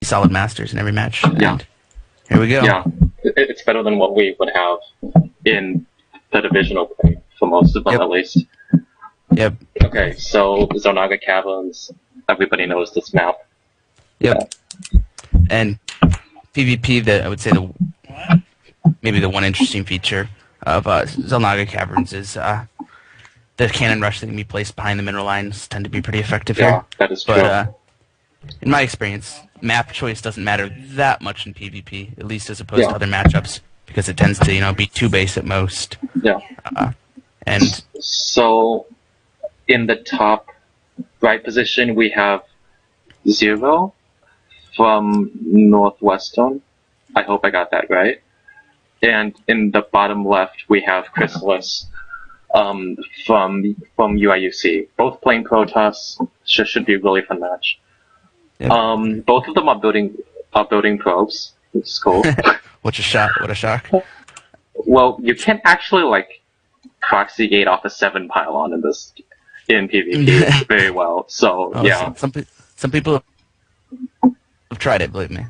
solid masters in every match. Yeah. And here we go. Yeah, it's better than what we would have in the divisional play for most of them, at least. Yep. Okay, so Zonaga Caverns, everybody knows this map. Yep. And PvP, I would say maybe the one interesting feature of Zelnaga Caverns is the cannon rush that can be placed behind the mineral lines tend to be pretty effective here. Yeah, that is true. But in my experience, map choice doesn't matter that much in PvP, at least as opposed to other matchups, because it tends to be 2 base at most. Yeah. And so in the top right position we have Zero from Northwestern. I hope I got that right. And in the bottom left we have Chrysalis from UIUC. Both playing Protoss. Should be a really fun match. Yep. Both of them are building probes, which is cool. What a shock. Well, you can't actually proxy gate off a 7 pylon in PvP very well. So yeah. Some people have tried it, believe me.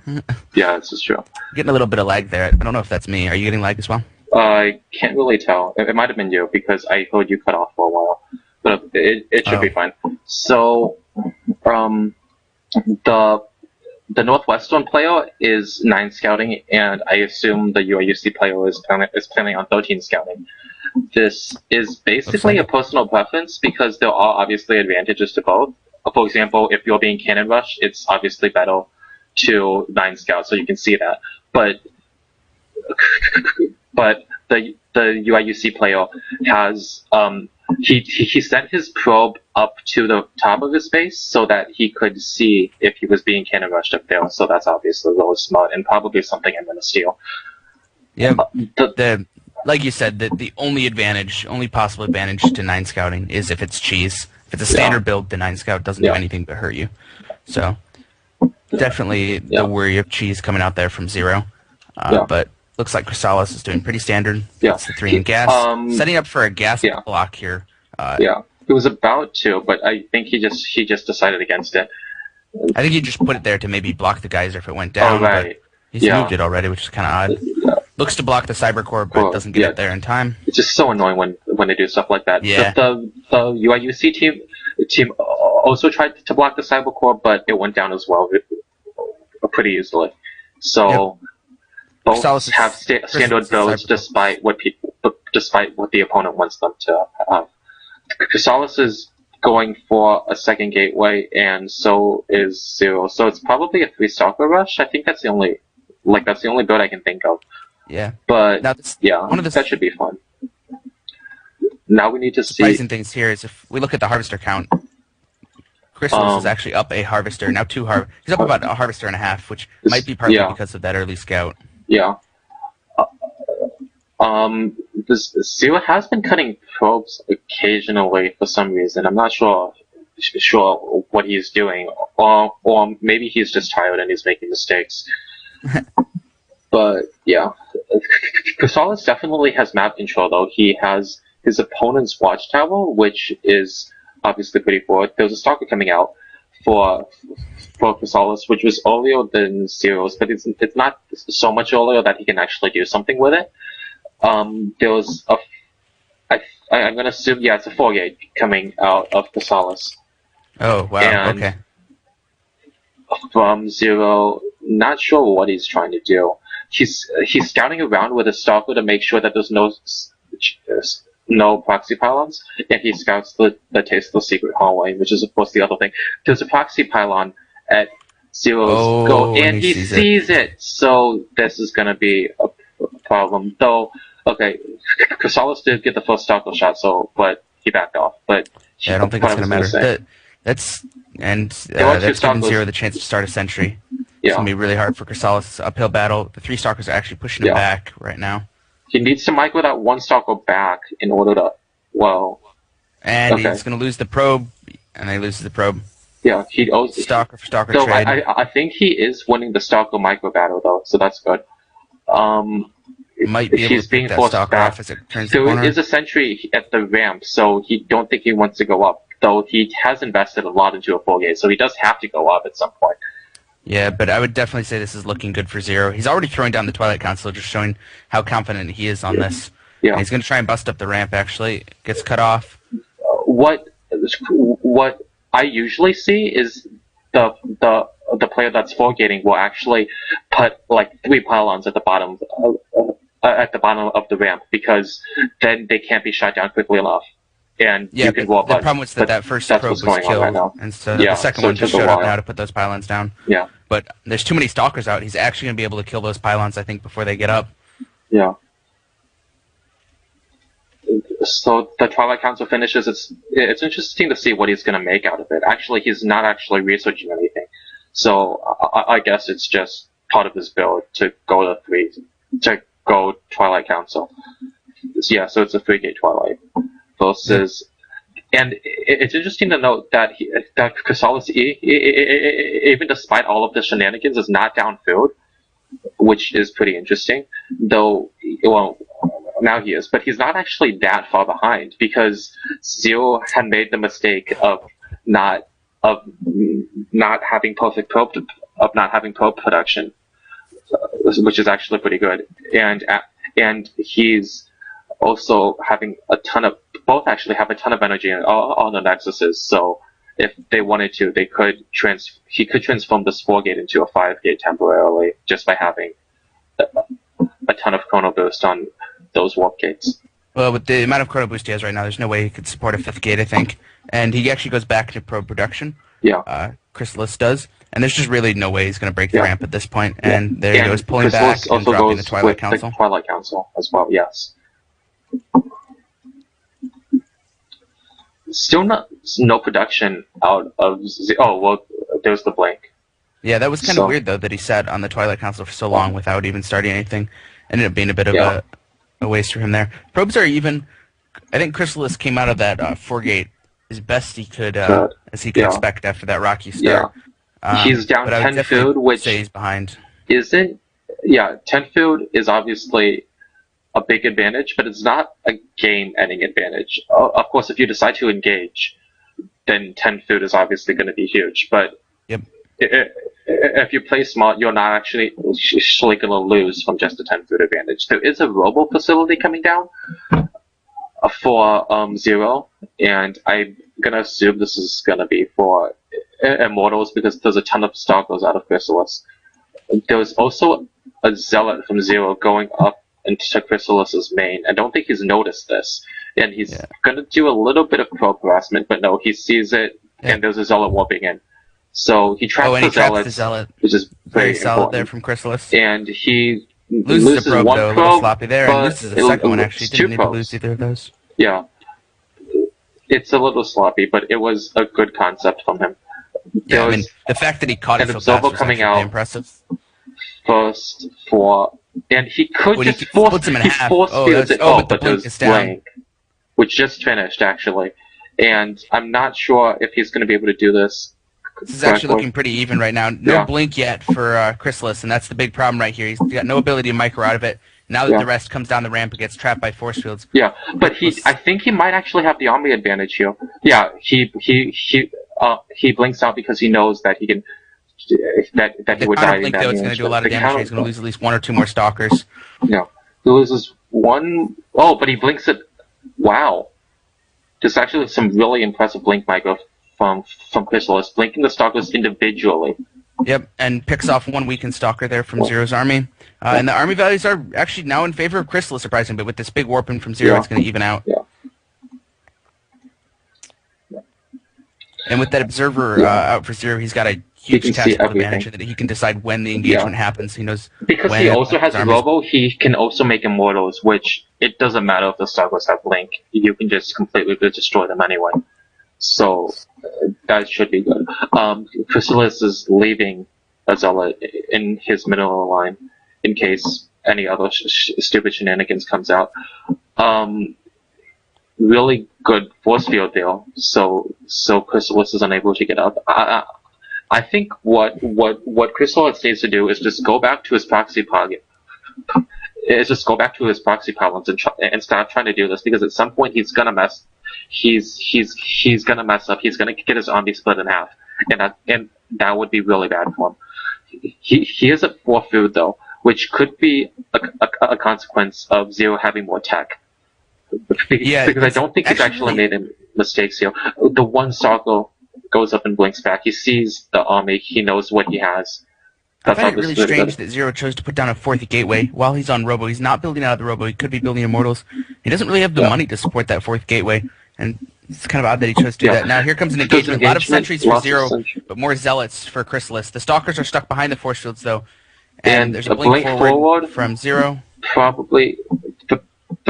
Yeah, this is true. Getting a little bit of lag there. I don't know if that's me. Are you getting lag as well? I can't really tell. It might have been you because I heard you cut off for a while, but it should be fine. So, the Northwestern player is 9 scouting, and I assume the UIUC player is planning on 13 scouting. This is basically a personal preference because there are obviously advantages to both. For example, if you're being cannon rushed, it's obviously better to 9 scouts, so you can see that. But the UIUC player has he sent his probe up to the top of his base so that he could see if he was being cannon rushed up there. So that's obviously really smart and probably something I'm gonna steal. Yeah. Like you said, the only possible advantage to 9 scouting is if it's cheese. If it's a standard build, the 9 scout doesn't do anything but hurt you. So definitely the worry of cheese coming out there from Zero. But looks like Chrysalis is doing pretty standard. That's the 3 in gas. Setting up for a gas block here. He was about to, but I think he just decided against it. I think he just put it there to maybe block the geyser if it went down. Oh, right. But he's moved it already, which is kind of odd. Looks to block the cyber core, but doesn't get it there in time. It's just so annoying when they do stuff like that. Yeah. The UIUC team also tried to block the cyber core, but it went down as well pretty easily. So both have standard builds despite what the opponent wants them to have. Chrysalis is going for a second gateway, and so is Zero. So it's probably a 3 stalker rush. I think that's the only build I can think of. Yeah. But that should be fun. Now we need to see. Surprising things here is if we look at the harvester count, Chrysalis is actually up a harvester, now 2 he's up about a harvester and a half, which might be partly because of that early scout. Yeah. Zero has been cutting probes occasionally for some reason. I'm not sure what he's doing, or maybe he's just tired and he's making mistakes. But yeah, Chrysalis definitely has map control though. He has his opponent's watchtower, which is obviously pretty forward. There's a stalker coming out for Chrysalis, which was earlier than Zero's, but it's not so much earlier that he can actually do something with it. There was I'm gonna assume it's a 4-gate coming out of Chrysalis. Oh wow! Okay. From Zero, not sure what he's trying to do. He's scouting around with a stalker to make sure that there's no proxy pylons, and he scouts the tasteless secret hallway, which is of course the other thing. There's a proxy pylon at Zero's goal, and he sees it. So this is gonna be a problem. Though, okay, Chrysalis did get the first stalker shot, but he backed off. But I don't think it's gonna matter. That's giving Zero the chance to start a sentry. It's going to be really hard for Chrysalis. It's an uphill battle. The 3 stalkers are actually pushing him back right now. He needs to micro that 1 stalker back in order to, And he's going to lose the probe, and he loses the probe. Yeah, he owes stalker for stalker so trade. I think he is winning the stalker micro battle though, so that's good. Might be able to pick that stalker off as it turns the corner. There is a sentry at the ramp, so he don't think he wants to go up. Though he has invested a lot into a 4-gate, so he does have to go up at some point. Yeah, but I would definitely say this is looking good for Zero. He's already throwing down the Twilight Council, just showing how confident he is on this. Yeah. And he's going to try and bust up the ramp, actually. Gets cut off. What I usually see is the player that's foregating will actually put like 3 pylons at the bottom of the ramp, because then they can't be shot down quickly enough. And yeah, you can the problem was that first probe was killed, right, and so the second one just showed up now to put those pylons down. Yeah. But there's too many stalkers out. He's actually going to be able to kill those pylons, I think, before they get up. Yeah. So the Twilight Council finishes. It's interesting to see what he's going to make out of it. Actually, he's not actually researching anything. So I guess it's just part of his build to go Twilight Council. Yeah, so it's a 3-gate Twilight versus, and it's interesting to note that that Chrysalis, even despite all of the shenanigans, is not downfield, which is pretty interesting. Though, well, now he is, but he's not actually that far behind, because Zero had made the mistake of not having perfect probe production, which is actually pretty good, and he's also having both actually have a ton of energy on the nexuses. So if they wanted to, he could transform this 4-gate into a 5-gate temporarily, just by having a ton of chrono boost on those warp gates. Well, with the amount of chrono boost he has right now, there's no way he could support a 5th gate, I think. And he actually goes back to probe production. Yeah. Chrysalis does. And there's just really no way he's going to break the ramp at this point. And there he goes, pulling back and dropping the Twilight Council. The Twilight Council as well, yes. Still no production out of... Oh, well, there's the blink. Yeah, that was kind of weird, though, that he sat on the Twilight Council for so long without even starting anything. Ended up being a bit of a waste for him there. Probes are even... I think Chrysalis came out of that 4-gate as best he could, as he could expect after that rocky start. Yeah. He's down 10 food, which stays behind. Isn't... Yeah, 10 food is obviously a big advantage, but it's not a game-ending advantage. Of course, if you decide to engage, then 10 food is obviously going to be huge. But if you play smart, you're not actually going to lose from just a 10 food advantage. There is a robo facility coming down for Zero, and I'm going to assume this is going to be for Immortals, because there's a ton of stalkers out of Chrysalis. There's also a Zealot from Zero going up into Chrysalis's main. I don't think he's noticed this, and he's going to do a little bit of probe harassment, but no, he sees it, and there's a Zealot warping in. So he traps the Zealot, which is very solid there from Chrysalis. And he loses a probe, one though, probe, a little sloppy there, and loses the second one, actually. Didn't need to lose either of those. Yeah. It's a little sloppy, but it was a good concept from him. Yeah, I mean, the fact that he caught it so fast was coming out impressive. First for... And he could just force him in half. But the blink is down. Which just finished, actually. And I'm not sure if he's going to be able to do this. This is actually looking pretty even right now. No blink yet for Chrysalis, and that's the big problem right here. He's got no ability to micro out of it. Now that the rest comes down the ramp, it gets trapped by force fields. Yeah, but I think he might actually have the Omni advantage here. Yeah, he blinks out because he knows that he can... that he would die in that though, it's going to do a lot of damage. He's going to lose at least 1 or 2 more stalkers. Yeah. He loses 1... Oh, but he blinks it... Wow. There's actually some really impressive blink micro from Chrysalis, blinking the stalkers individually. Yep, and picks off 1 weakened stalker there from Zero's army. And the army values are actually now in favor of Chrysalis, surprisingly, but with this big warping from Zero, it's going to even out. Yeah. And with that observer out for Zero, he's got a huge tactical advantage that he can decide when the engagement happens. He knows because he also has a robo, he can also make immortals, which it doesn't matter if the stalkers have blink. You can just completely destroy them anyway. So that should be good. Chrysalis is leaving a Zealot in his middle line in case any other stupid shenanigans comes out. Really good force field there, so Chrysalis is unable to get up. I think what Chrysalis needs to do is just go back to his proxy pylons and stop trying to do this, because at some point he's gonna mess. He's gonna mess up. He's gonna get his army split in half, and that would be really bad for him. he is at 4 food though, which could be a consequence of Zero having more tech. Yeah, Because I don't think he's actually made any mistakes here. The one Stalker goes up and blinks back. He sees the army. He knows what he has. I find it really strange that Zero chose to put down a 4th gateway while he's on Robo. He's not building out of the Robo. He could be building Immortals. He doesn't really have the money to support that 4th gateway, and it's kind of odd that he chose to do that. Now here comes an engagement. A lot of sentries for Zero, but more zealots for Chrysalis. The Stalkers are stuck behind the force fields, though, and there's a blink forward from Zero. Probably the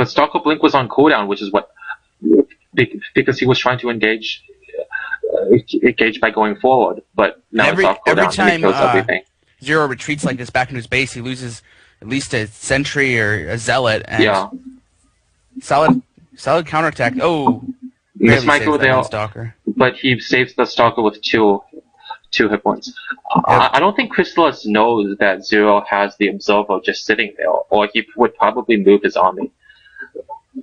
Stalker blink was on cooldown, which is what because he was trying to engage by going forward, but now it's off cooldown. Every time and he kills everything. Zero retreats like this back into his base, he loses at least a sentry or a zealot. And solid counterattack. Oh, Miss Michael there, but he saves the Stalker with two hit points. I don't think Chrysalis knows that Zero has the Observer just sitting there, or he would probably move his army.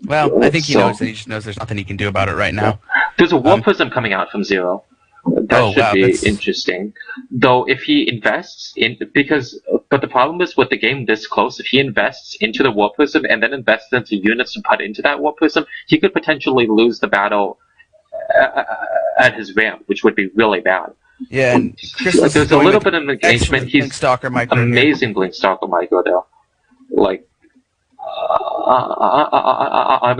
Well, I think he knows that. He just knows there's nothing he can do about it right now. There's a War Prism coming out from Zero. That should be interesting. Though if he invests in, but the problem is with the game this close, if he invests into the War Prism and then invests into units to put into that War Prism, he could potentially lose the battle at his ramp, which would be really bad. Yeah, and there's a little bit of engagement. He's Blinkstalker amazing Blinkstalker micro though. Like, I'm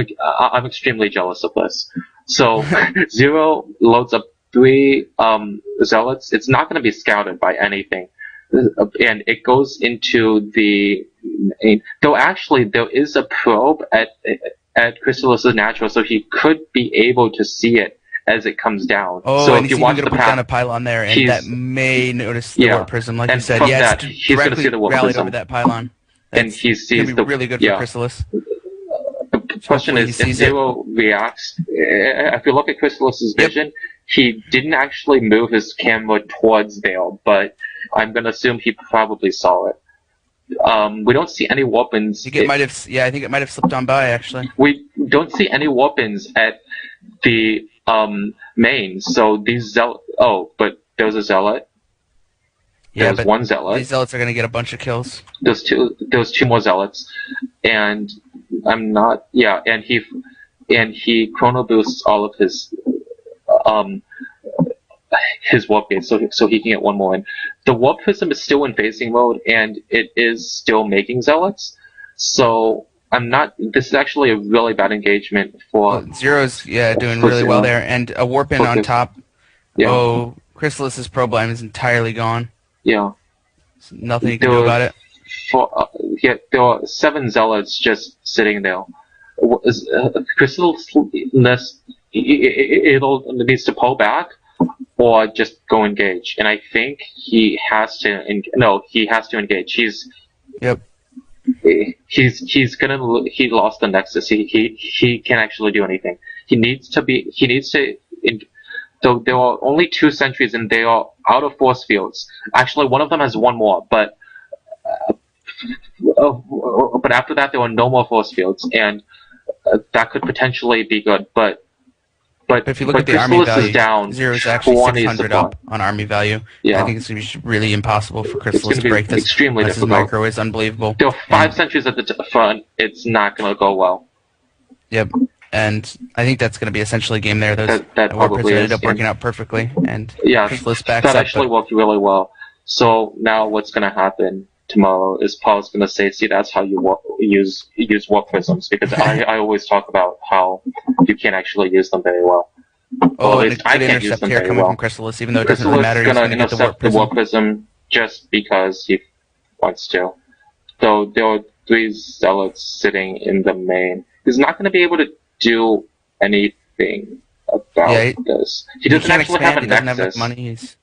extremely jealous of this. So Zero loads up 3 zealots. It's not going to be scouted by anything, and it goes into the. Though actually there is a probe at Chrysalis's natural, so he could be able to see it as it comes down. Oh, so and if you he's watch going to put down a pylon there, and that may notice the Warp Prism, like you said. Yeah, it's he's going to see the Warp Prism over that pylon. And he sees the really good for Chrysalis. The question is, if Zero reacts, if you look at Chrysalis's vision, he didn't actually move his camera towards there, but I'm going to assume he probably saw it. We don't see any weapons. I think it might have slipped on by, actually. We don't see any weapons at the main, so these but there's a zealot. Yeah, there's one zealot. These zealots are going to get a bunch of kills. There's two more zealots, and I'm not. Yeah, and he chrono boosts all of his warp gates, so he can get one more in. The warp prism is still in phasing mode, and it is still making zealots. So I'm not. This is actually a really bad engagement for Zero's. Doing really well there, and a warp in on top. Yeah. Oh, Chrysalis's probe line is entirely gone. Yeah. Nothing you can do about it. There are 7 zealots just sitting there. Chrysalis needs to pull back or just go engage, and I think he has to. He has to engage. He lost the Nexus. He can't actually do anything. He needs to. So there are only 2 sentries, and they are out of force fields. Actually, one of them has 1 more, but after that, there are no more force fields, and that could potentially be good. But if you look at the army value, Zero is actually 600 up on army value. Yeah. I think it's going to be really impossible for Chrysalis to break this. Extremely difficult. His micro is unbelievable. There are 5 sentries at the front. It's not going to go well. Yep. And I think that's going to be essentially a game there. That probably ended up working out perfectly, and Chrysalis backs that actually worked really well. So now what's going to happen tomorrow is Paul's going to say, "See, that's how you use warp prisms," because I always talk about how you can't actually use them very well. Oh, and I can't use them very well. From Chrysalis, even though it doesn't really matter. He's going to intercept the warp prism just because he wants to. So there are 3 zealots sitting in the main. He's not going to be able to do anything about this. He doesn't actually have a Nexus.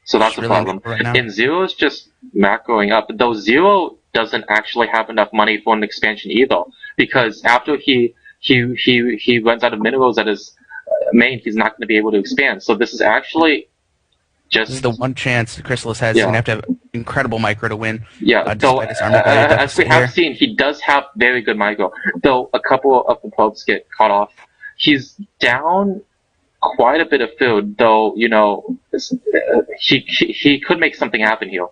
So that's the problem. And Zero is just macroing up. Though Zero doesn't actually have enough money for an expansion either, because after he runs out of minerals at his main, he's not going to be able to expand. So this is actually just... This is the one chance Chrysalis has. He's going to have to have incredible micro to win. Yeah, though, as we have seen, he does have very good micro. Though a couple of the probes get caught off. He's down quite a bit of food, though, he could make something happen here.